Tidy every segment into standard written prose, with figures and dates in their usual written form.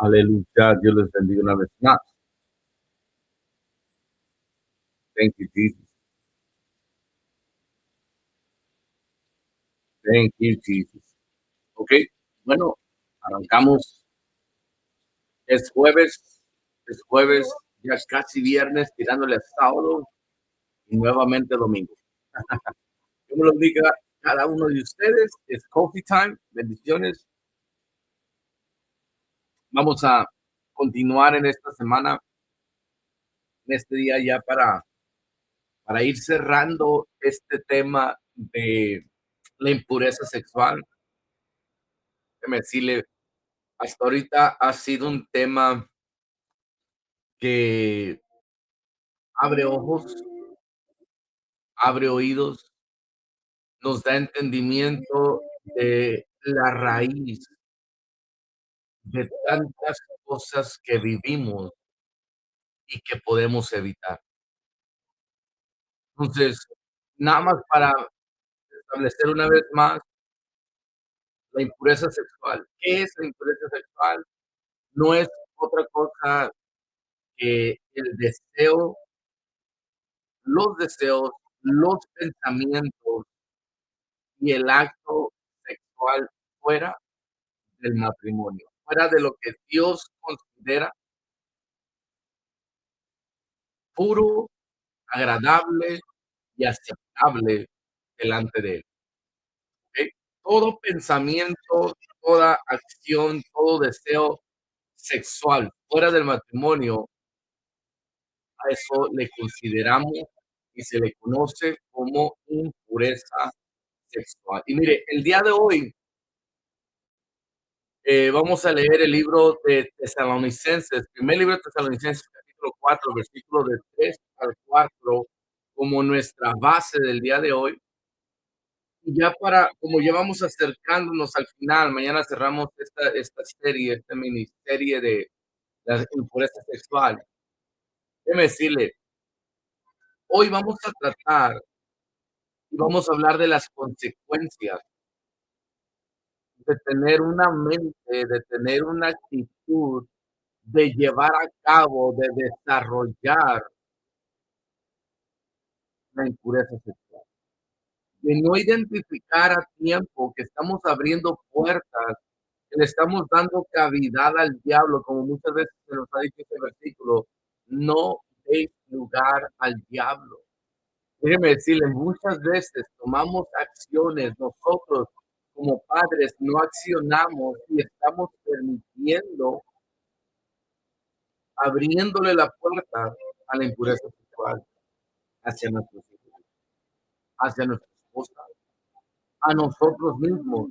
Aleluya, Dios les bendiga una vez más. Thank you, Jesus. Thank you, Jesus. Ok, bueno, arrancamos. Es jueves, ya es casi viernes, tirándole a sábado y nuevamente domingo. Dios me lo diga cada uno de ustedes. Es coffee time, bendiciones. Vamos a continuar en esta semana, en este día ya para ir cerrando este tema de la impureza sexual. Déjeme decirle, hasta ahorita ha sido un tema que abre ojos, abre oídos, nos da entendimiento de la raíz de tantas cosas que vivimos y que podemos evitar. Entonces, nada más para establecer una vez más la impureza sexual. ¿Qué es la impureza sexual? No es otra cosa que el deseo, los deseos, los pensamientos y el acto sexual fuera del matrimonio, fuera de lo que Dios considera puro, agradable y aceptable delante de Él, ¿okey? Todo pensamiento, toda acción, todo deseo sexual fuera del matrimonio, a eso le consideramos y se le conoce como impureza sexual. Y mire, el día de hoy vamos a leer el libro de Tesalonicenses, primer libro de Tesalonicenses, capítulo 4, versículo de 3 al 4, como nuestra base del día de hoy. Y ya como ya vamos acercándonos al final, mañana cerramos esta serie, esta miniserie de la impureza sexual. Déjeme decirle, hoy vamos a tratar y vamos a hablar de las consecuencias de tener una mente, de tener una actitud, de llevar a cabo, de desarrollar la impureza sexual, de no identificar a tiempo que estamos abriendo puertas, que le estamos dando cavidad al diablo, como muchas veces se nos ha dicho este versículo, no deis lugar al diablo. Déjeme decirle, muchas veces tomamos acciones, nosotros como padres no accionamos y estamos permitiendo, abriéndole la puerta a la impureza sexual hacia nuestros hijos, hacia nuestra esposa, a nosotros mismos.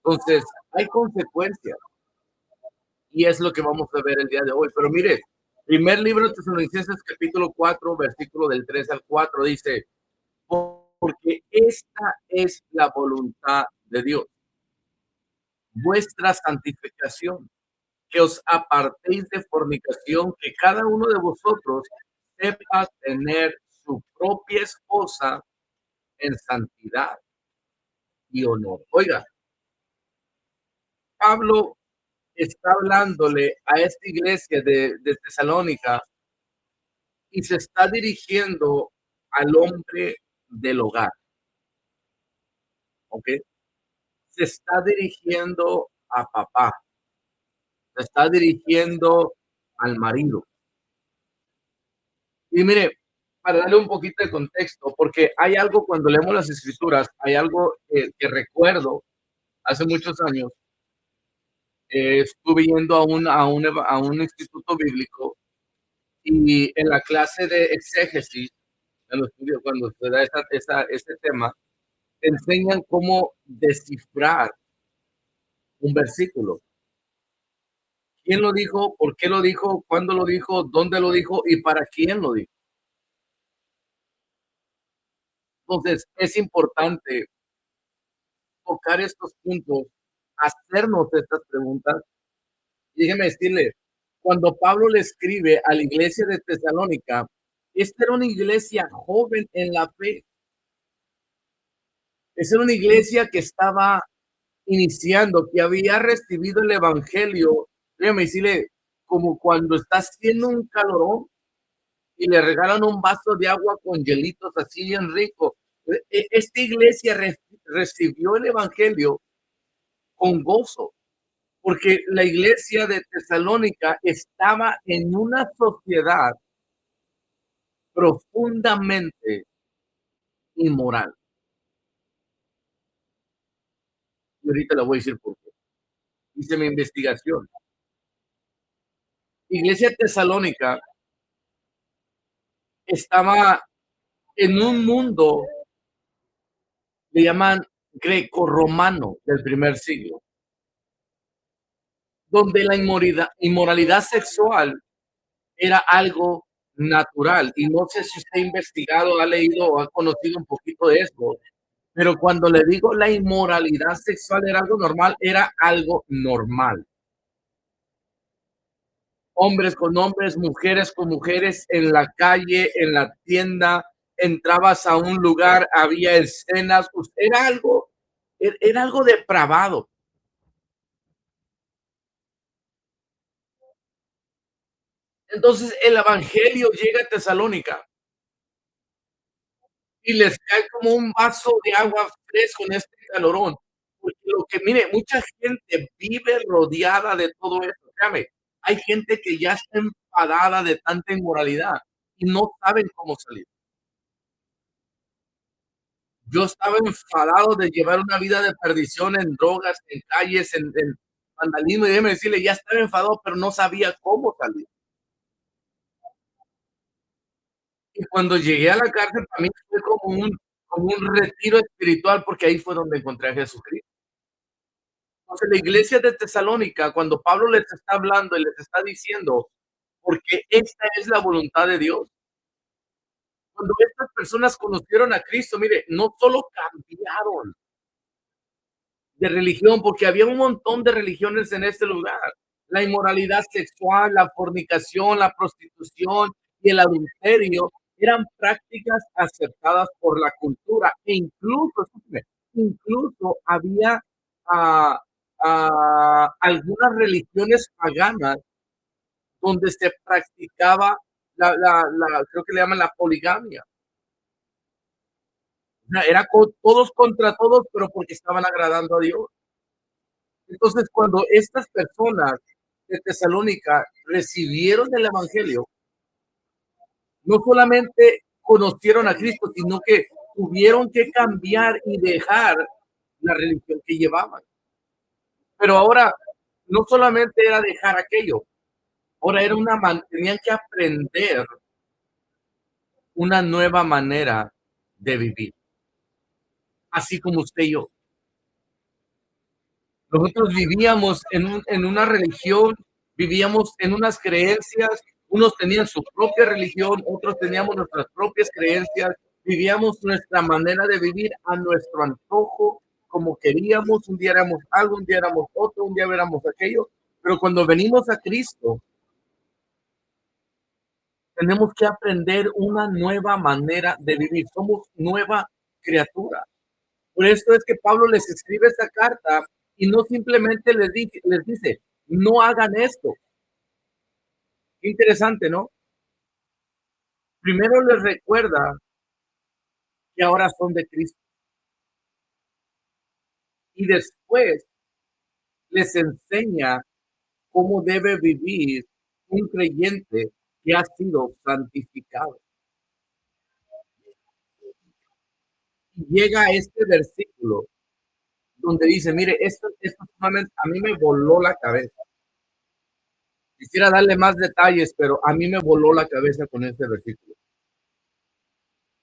Entonces, hay consecuencias y es lo que vamos a ver el día de hoy. Pero mire, primer libro de Tesalonicenses, capítulo 4, versículo del 3 al 4, dice, porque esta es la voluntad de Dios, vuestra santificación, que os apartéis de fornicación, que cada uno de vosotros sepa tener su propia esposa en santidad y honor. Oiga, Pablo está hablándole a esta iglesia de Tesalónica y se está dirigiendo al hombre del hogar, ¿ok? Se está dirigiendo a papá, se está dirigiendo al marido. Y mire, para darle un poquito de contexto, porque hay algo cuando leemos las escrituras, hay algo que recuerdo hace muchos años, estuve yendo a un instituto bíblico y en la clase de exégesis, cuando se da este tema, te enseñan cómo descifrar un versículo. ¿Quién lo dijo? ¿Por qué lo dijo? ¿Cuándo lo dijo? ¿Dónde lo dijo? ¿Y para quién lo dijo? Entonces, es importante tocar estos puntos, hacernos estas preguntas. Y déjeme decirle, cuando Pablo le escribe a la iglesia de Tesalónica, esta era una iglesia joven en la fe. Esa era una iglesia que estaba iniciando, que había recibido el evangelio Déjame decirle, como cuando está haciendo un calorón y le regalan un vaso de agua con hielitos así bien rico. Esta iglesia recibió el evangelio con gozo, porque la iglesia de Tesalónica estaba en una sociedad profundamente inmoral. Y ahorita le voy a decir por qué. Hice mi investigación. Iglesia Tesalónica estaba en un mundo, le llaman greco-romano del primer siglo, donde la inmoralidad sexual era algo natural. Y no sé si usted ha investigado, ha leído o ha conocido un poquito de eso, pero cuando le digo la inmoralidad sexual era algo normal, era algo normal. Hombres con hombres, mujeres con mujeres, en la calle, en la tienda, entrabas a un lugar, había escenas, pues, era algo depravado. Entonces el evangelio llega a Tesalónica y les cae como un vaso de agua fresco en este calorón. Porque lo que, mire, mucha gente vive rodeada de todo esto. Créame, hay gente que ya está enfadada de tanta inmoralidad y no saben cómo salir. Yo estaba enfadado de llevar una vida de perdición en drogas, en calles, en vandalismo, y déjeme decirle, ya estaba enfadado, pero no sabía cómo salir. Y cuando llegué a la cárcel, para mí fue como un retiro espiritual, porque ahí fue donde encontré a Jesucristo. Entonces, la iglesia de Tesalónica, cuando Pablo les está hablando y les está diciendo, porque esta es la voluntad de Dios. Cuando estas personas conocieron a Cristo, mire, no solo cambiaron de religión, porque había un montón de religiones en este lugar. La inmoralidad sexual, la fornicación, la prostitución y el adulterio eran prácticas aceptadas por la cultura e incluso, escúcheme, incluso había algunas religiones paganas donde se practicaba creo que le llaman la poligamia. O sea, era todos contra todos, pero porque estaban agradando a Dios. Entonces, cuando estas personas de Tesalónica recibieron el evangelio, no solamente conocieron a Cristo, sino que tuvieron que cambiar y dejar la religión que llevaban. Pero ahora no solamente era dejar aquello, ahora era tenían que aprender una nueva manera de vivir, así como usted y yo. Nosotros vivíamos en una religión, vivíamos en unas creencias, unos tenían su propia religión, otros teníamos nuestras propias creencias, vivíamos nuestra manera de vivir a nuestro antojo, como queríamos, un día éramos algo, un día éramos otro, un día éramos aquello, pero cuando venimos a Cristo, tenemos que aprender una nueva manera de vivir, somos nueva criatura. Por esto es que Pablo les escribe esta carta y no simplemente les dice, no hagan esto. Interesante, ¿no? Primero les recuerda que ahora son de Cristo y después les enseña cómo debe vivir un creyente que ha sido santificado. Y llega a este versículo donde dice, mire, esto solamente a mí me voló la cabeza. Quisiera darle más detalles, pero a mí me voló la cabeza con este versículo.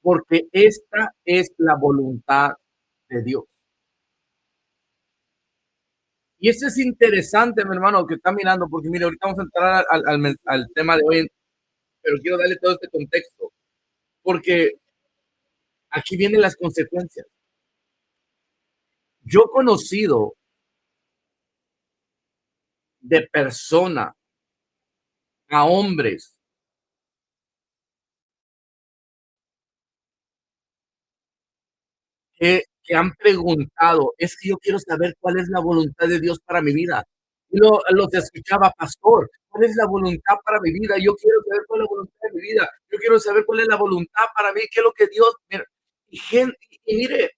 Porque esta es la voluntad de Dios. Y eso es interesante, mi hermano, que está mirando, porque mire, ahorita vamos a entrar al tema de hoy, pero quiero darle todo este contexto, porque aquí vienen las consecuencias. Yo he conocido de persona a hombres que han preguntado, es que yo quiero saber cuál es la voluntad de Dios para mi vida. Y los escuchaba, pastor, ¿cuál es la voluntad para mi vida? Yo quiero saber cuál es la voluntad de mi vida. Yo quiero saber cuál es la voluntad para mí, qué es lo que Dios, mira, y mire,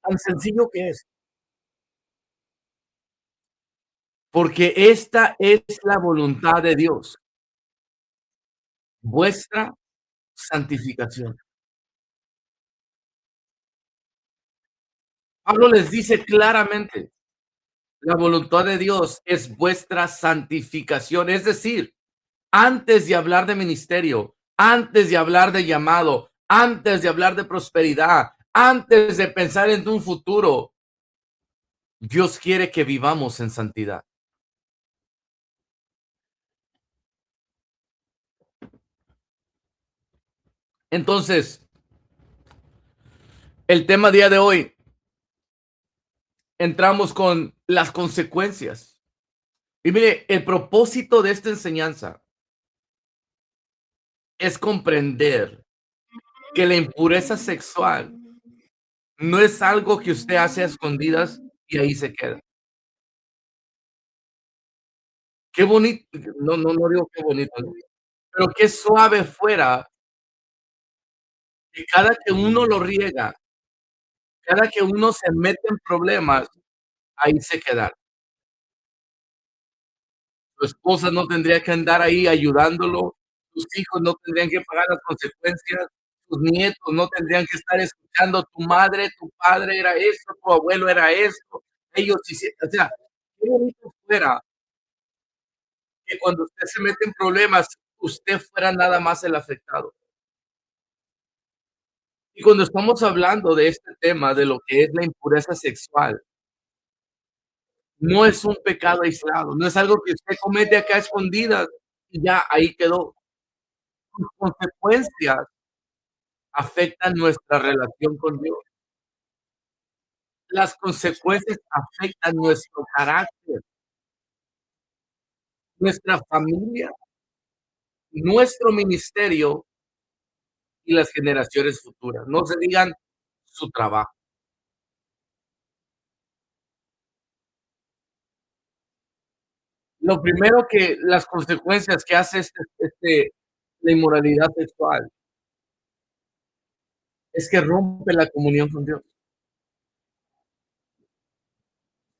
tan sencillo que es, porque esta es la voluntad de Dios, vuestra santificación. Pablo les dice claramente, la voluntad de Dios es vuestra santificación, es decir, antes de hablar de ministerio, antes de hablar de llamado, antes de hablar de prosperidad, antes de pensar en un futuro, Dios quiere que vivamos en santidad. Entonces, el tema día de hoy, entramos con las consecuencias. Y mire, el propósito de esta enseñanza es comprender que la impureza sexual no es algo que usted hace a escondidas y ahí se queda. Qué bonito, no digo qué bonito, ¿no? Pero qué suave fuera que cada que uno lo riega, cada que uno se mete en problemas, ahí se queda. Su esposa no tendría que andar ahí ayudándolo, sus hijos no tendrían que pagar las consecuencias, sus nietos no tendrían que estar escuchando, tu madre, tu padre era esto, tu abuelo era esto, ellos hicie o sea, qué bonito fuera que cuando usted se mete en problemas, usted fuera nada más el afectado. Y cuando estamos hablando de este tema, de lo que es la impureza sexual, no es un pecado aislado, no es algo que usted comete acá a escondidas y ya ahí quedó. Sus consecuencias afectan nuestra relación con Dios. Las consecuencias afectan nuestro carácter, nuestra familia, nuestro ministerio y las generaciones futuras. No se digan su trabajo. Lo primero que las consecuencias que hace la inmoralidad sexual es que rompe la comunión con Dios.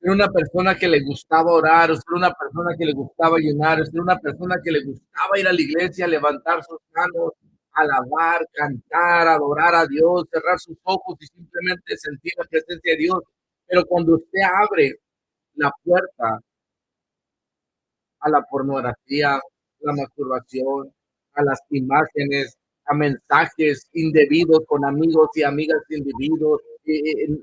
Era una persona que le gustaba orar, o ser una persona que le gustaba ayunar, o ser una persona que le gustaba ir a la iglesia, levantar sus manos, alabar, cantar, adorar a Dios, cerrar sus ojos y simplemente sentir la presencia de Dios. Pero cuando usted abre la puerta a la pornografía, la masturbación, a las imágenes, a mensajes indebidos con amigos y amigas indebidos,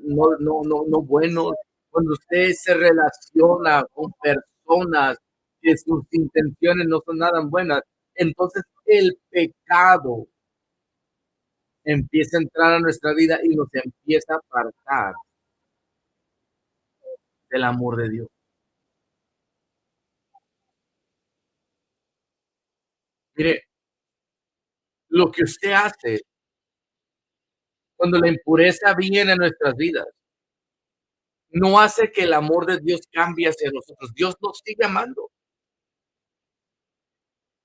no buenos. Cuando usted se relaciona con personas que sus intenciones no son nada buenas, entonces el pecado empieza a entrar a nuestra vida y nos empieza a apartar del amor de Dios. Mire, lo que usted hace cuando la impureza viene a nuestras vidas no hace que el amor de Dios cambie hacia nosotros. Dios nos sigue amando.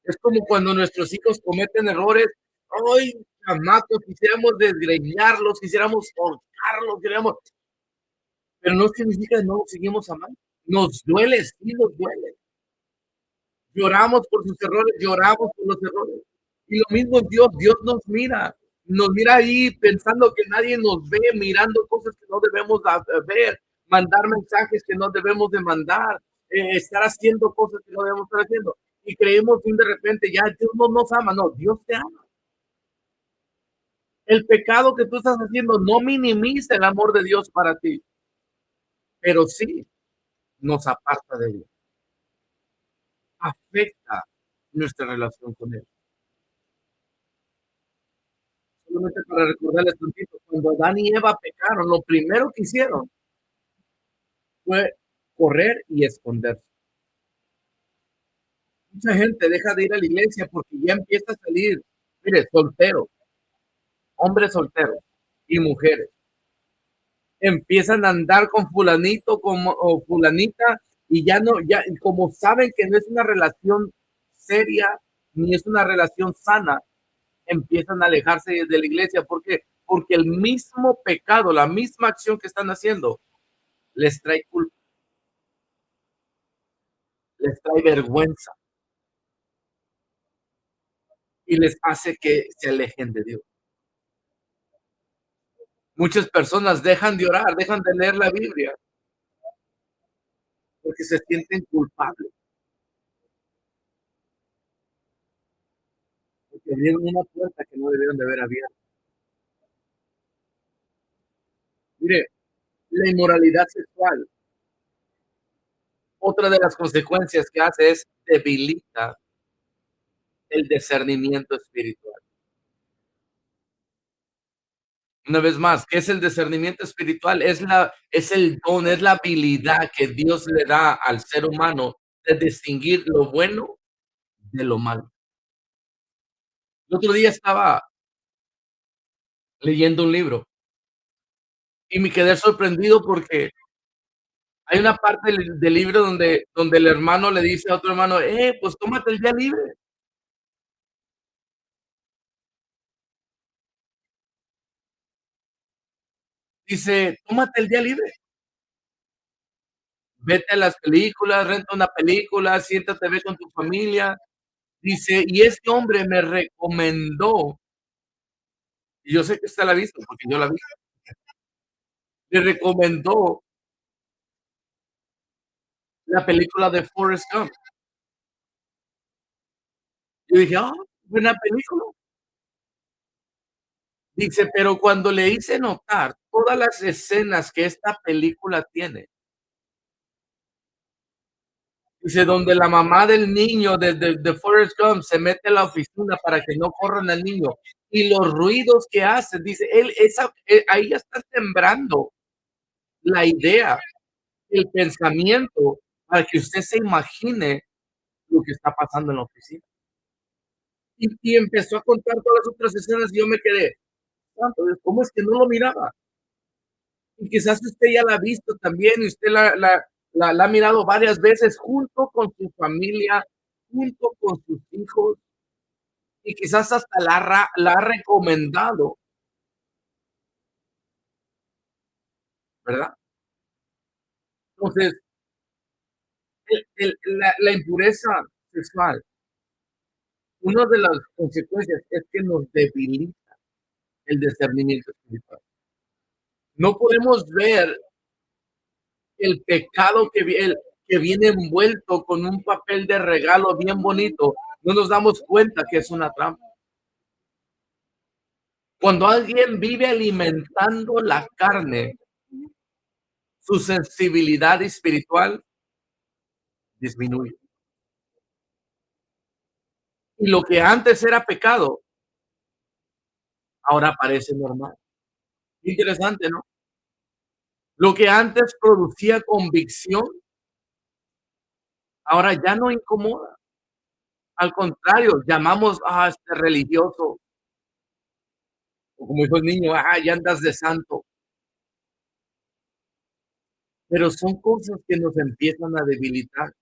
Es como cuando nuestros hijos cometen errores. Ay, chamacos, quisiéramos desgreñarlos, quisiéramos cortarlos, quisiéramos, pero no significa que no los seguimos amando. Nos duele, sí nos duele. Lloramos por sus errores, lloramos por los errores. Y lo mismo Dios, Dios nos mira ahí pensando que nadie nos ve, mirando cosas que no debemos ver, mandar mensajes que no debemos de mandar, estar haciendo cosas que no debemos estar haciendo. Y creemos que de repente ya Dios no nos ama, no, Dios te ama. El pecado que tú estás haciendo no minimiza el amor de Dios para ti, pero sí nos aparta de Dios, afecta nuestra relación con Él. Solamente para recordarles tantito, cuando Adán y Eva pecaron, lo primero que hicieron fue correr y esconderse. Mucha gente deja de ir a la iglesia porque ya empieza a salir, mire, solteros, hombres solteros y mujeres, empiezan a andar con fulanito como, o fulanita y ya no, ya como saben que no es una relación seria ni es una relación sana, empiezan a alejarse de la iglesia. ¿Por qué? Porque el mismo pecado, la misma acción que están haciendo, les trae culpa, les trae vergüenza y les hace que se alejen de Dios. Muchas personas dejan de orar, dejan de leer la Biblia porque se sienten culpables, porque abrieron una puerta que no debieron de haber abierto. Mire, la inmoralidad sexual, otra de las consecuencias que hace es debilita el discernimiento espiritual. Una vez más, ¿qué es el discernimiento espiritual? Es el don, es la habilidad que Dios le da al ser humano de distinguir lo bueno de lo malo. El otro día estaba leyendo un libro y me quedé sorprendido porque hay una parte del libro donde el hermano le dice a otro hermano: pues tómate el día libre. Dice: "Tómate el día libre, vete a las películas, renta una película, siéntate, ve con tu familia". Dice: "Y este hombre me recomendó", y yo sé que usted la ha visto, porque yo la vi, le recomendó la película de Forrest Gump. Yo dije: "Ah, buena película". Dice: "Pero cuando le hice notar todas las escenas que esta película tiene", dice, donde la mamá del niño de Forrest Gump se mete a la oficina para que no corran al niño, y los ruidos que hace, dice, él esa ahí ya está sembrando la idea, el pensamiento, para que usted se imagine lo que está pasando en la oficina. Y empezó a contar todas las otras escenas y yo me quedé, santo Dios, ¿cómo es que no lo miraba? Y quizás usted ya la ha visto también, y usted la ha mirado varias veces junto con su familia, junto con sus hijos, y quizás hasta la ha recomendado, ¿verdad? Entonces, la impureza sexual, una de las consecuencias es que nos debilita el discernimiento espiritual. No podemos ver el pecado que viene envuelto con un papel de regalo bien bonito, no nos damos cuenta que es una trampa. Cuando alguien vive alimentando la carne, su sensibilidad espiritual disminuye. Y lo que antes era pecado, ahora parece normal. Interesante, ¿no? Lo que antes producía convicción, ahora ya no incomoda. Al contrario, llamamos a este religioso, o como dijo el niño, ya andas de santo. Pero son cosas que nos empiezan a debilitar.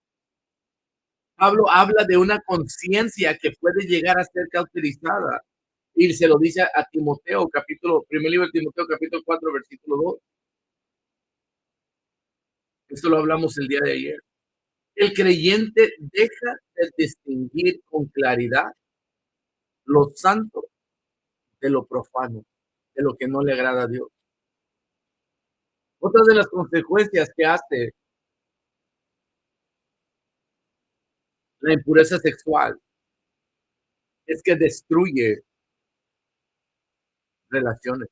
Pablo habla de una conciencia que puede llegar a ser cauterizada y se lo dice a Timoteo, capítulo, primer libro de Timoteo, capítulo 4 versículo 2. Esto lo hablamos el día de ayer. El creyente deja de distinguir con claridad lo santo de lo profano, de lo que no le agrada a Dios. Otra de las consecuencias que hace la impureza sexual es que destruye relaciones.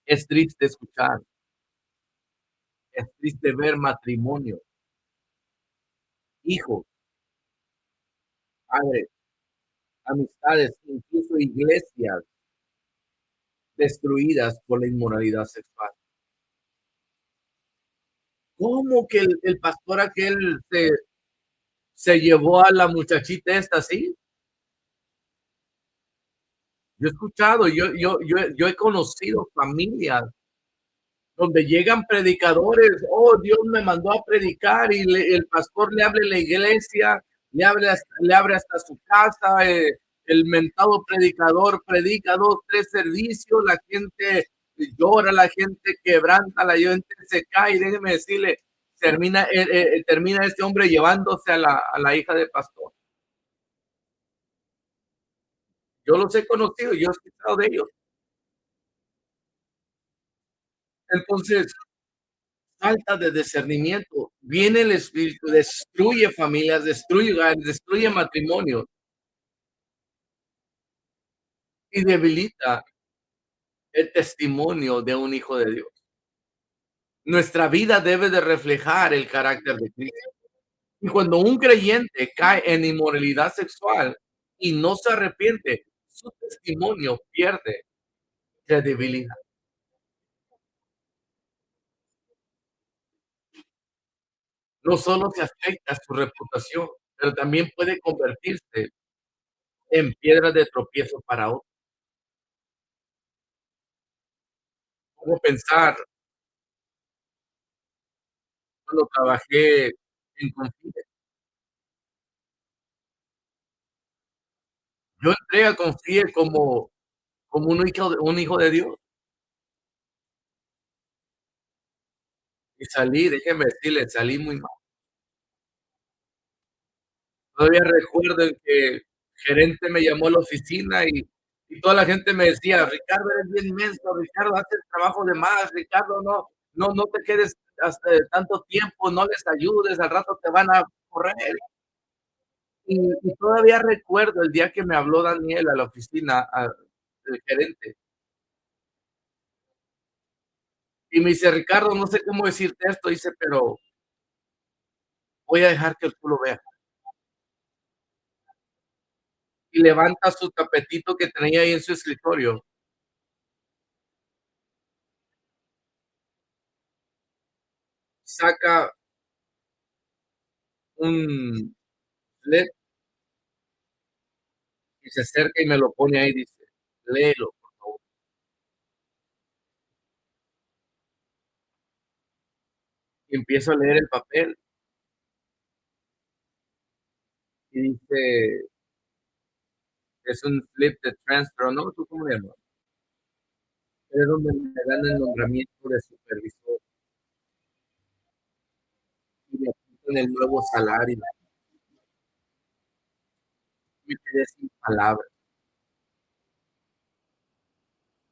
Es triste escuchar, es triste ver matrimonio, hijos, padres, amistades, incluso iglesias destruidas por la inmoralidad sexual. ¿Cómo que el pastor aquel se llevó a la muchachita esta así? Yo he escuchado, yo he conocido familias donde llegan predicadores, oh, Dios me mandó a predicar y el pastor le abre la iglesia, le abre hasta su casa, el mentado predicador predica 2, 3 servicios, la gente llora, la gente quebranta, la gente se cae, y déjeme decirle, termina este hombre llevándose a la hija del pastor. Yo los he conocido, yo he escuchado de ellos. Entonces, falta de discernimiento. Viene el espíritu, destruye familias, destruye hogares, destruye matrimonios y debilita el testimonio de un hijo de Dios. Nuestra vida debe de reflejar el carácter de Cristo. Y cuando un creyente cae en inmoralidad sexual y no se arrepiente, su testimonio pierde credibilidad. No solo se afecta su reputación, pero también puede convertirse en piedra de tropiezo para otros. Como pensar cuando trabajé en Confide. Yo entré a Confide como un hijo de Dios, y salí, déjeme decirle, salí muy mal. Todavía recuerdo en que el gerente me llamó a la oficina y toda la gente me decía: "Ricardo, eres bien menso, Ricardo, haces el trabajo de más, Ricardo, no te quedes hasta tanto tiempo, no les ayudes, al rato te van a correr". Y todavía recuerdo el día que me habló Daniel a la oficina, el gerente, y me dice: "Ricardo, no sé cómo decirte esto", dice, "pero voy a dejar que tú lo veas". Y levanta su tapetito que tenía ahí en su escritorio, saca un LED y se acerca y me lo pone ahí, dice: "Léelo, por favor". Y empiezo a leer el papel y dice, es un slip de transfer, ¿no? ¿Tú cómo le llamas? Es donde me dan el nombramiento de supervisor y me apuntan el nuevo salario. Me quedé sin palabras.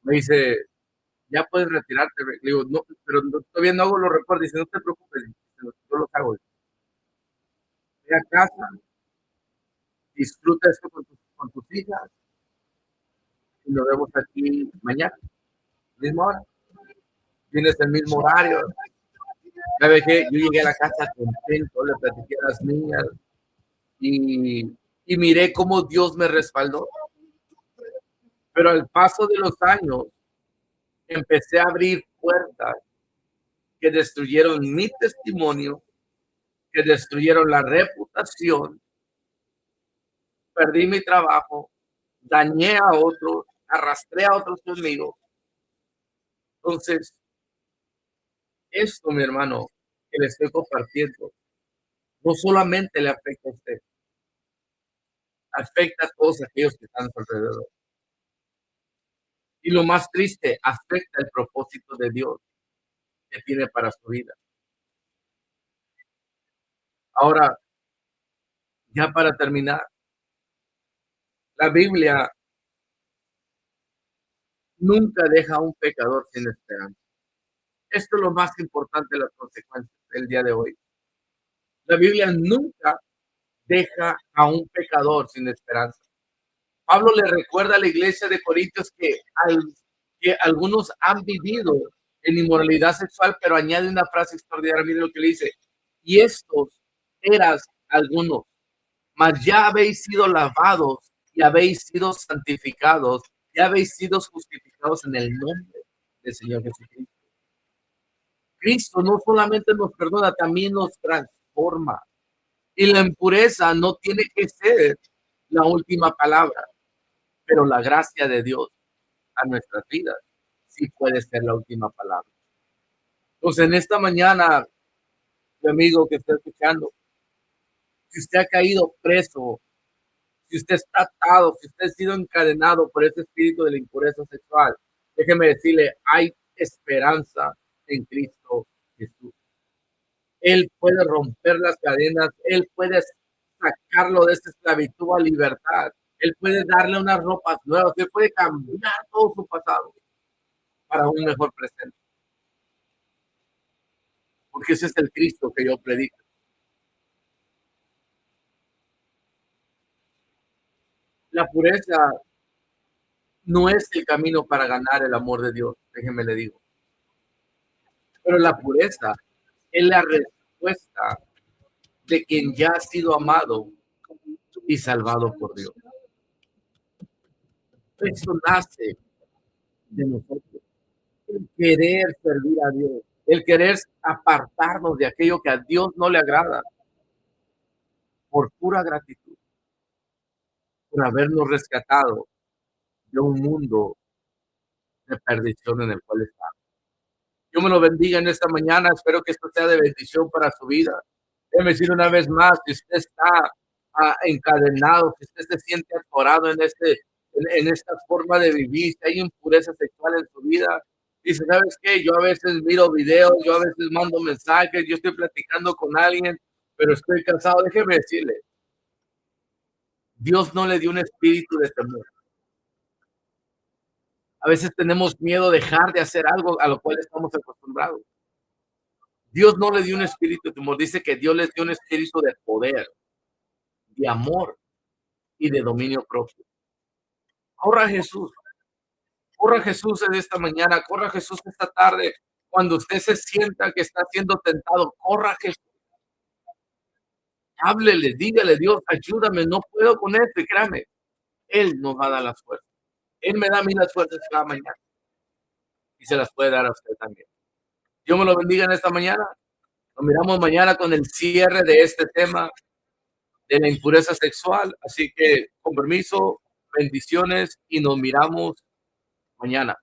Me dice: "Ya puedes retirarte". Le digo: "No, pero todavía no hago los reportes". Dice: "No te preocupes, yo los hago". Ve a casa, disfruta esto con tus hijas y nos vemos aquí mañana, misma hora. Tienes el mismo horario. ¿Sabe qué? Yo llegué a la casa contento, le platiqué a las niñas y, y miré cómo Dios me respaldó. Pero al paso de los años empecé a abrir puertas que destruyeron mi testimonio, que destruyeron la reputación, perdí mi trabajo, dañé a otros, arrastré a otros conmigo. Entonces, esto, mi hermano, que le estoy compartiendo, no solamente le afecta a usted, afecta a todos aquellos que están a su alrededor. Y lo más triste, afecta el propósito de Dios que tiene para su vida. Ahora, ya para terminar, la Biblia nunca deja a un pecador sin esperanza. Esto es lo más importante de las consecuencias del día de hoy. La Biblia nunca deja a un pecador sin esperanza. Pablo le recuerda a la iglesia de Corintios que algunos han vivido en inmoralidad sexual, pero añade una frase extraordinaria. Miren lo que le dice: y estos eras algunos, mas ya habéis sido lavados y habéis sido santificados y habéis sido justificados en el nombre del Señor Jesucristo. Cristo no solamente nos perdona, también nos transforma. Y la impureza no tiene que ser la última palabra. pero la gracia de Dios a nuestras vidas sí puede ser la última palabra. Entonces, en esta mañana, mi amigo que está escuchando, si usted ha caído preso, si usted está atado, si usted ha sido encadenado por ese espíritu de la impureza sexual, déjeme decirle, hay esperanza en Cristo Jesús. Él puede romper las cadenas, Él puede sacarlo de esa esclavitud a libertad, Él puede darle unas ropas nuevas, Él puede cambiar todo su pasado para un mejor presente, porque ese es el Cristo que yo predico. La pureza no es el camino para ganar el amor de Dios, déjeme le digo, pero la pureza es la respuesta de quien ya ha sido amado y salvado por Dios. Eso nace de nosotros, el querer servir a Dios, el querer apartarnos de aquello que a Dios no le agrada, por pura gratitud, por habernos rescatado de un mundo de perdición en el cual está. Dios me lo bendiga en esta mañana. Espero que esto sea de bendición para su vida. Déjeme decir una vez más, si usted está encadenado, si usted se siente atorado en esta forma de vivir, si hay impureza sexual en su vida, dice, ¿sabes qué? Yo a veces miro videos, yo a veces mando mensajes, yo estoy platicando con alguien, pero estoy cansado. Déjeme decirle, Dios no le dio un espíritu de temor. A veces tenemos miedo de dejar de hacer algo a lo cual estamos acostumbrados. Dios no le dio un espíritu de temor, dice que Dios les dio un espíritu de poder, de amor y de dominio propio. Corra a Jesús, corra a Jesús en esta mañana, corra a Jesús esta tarde. Cuando usted se sienta que está siendo tentado, corra a Jesús. Háblele, dígale, Dios, ayúdame, no puedo con esto. Y créame, Él nos va a dar las fuerzas. Él me da a mí las fuerzas cada mañana y se las puede dar a usted también. Dios me lo bendiga en esta mañana. Nos miramos mañana con el cierre de este tema de la impureza sexual. Así que, con permiso, bendiciones y nos miramos mañana.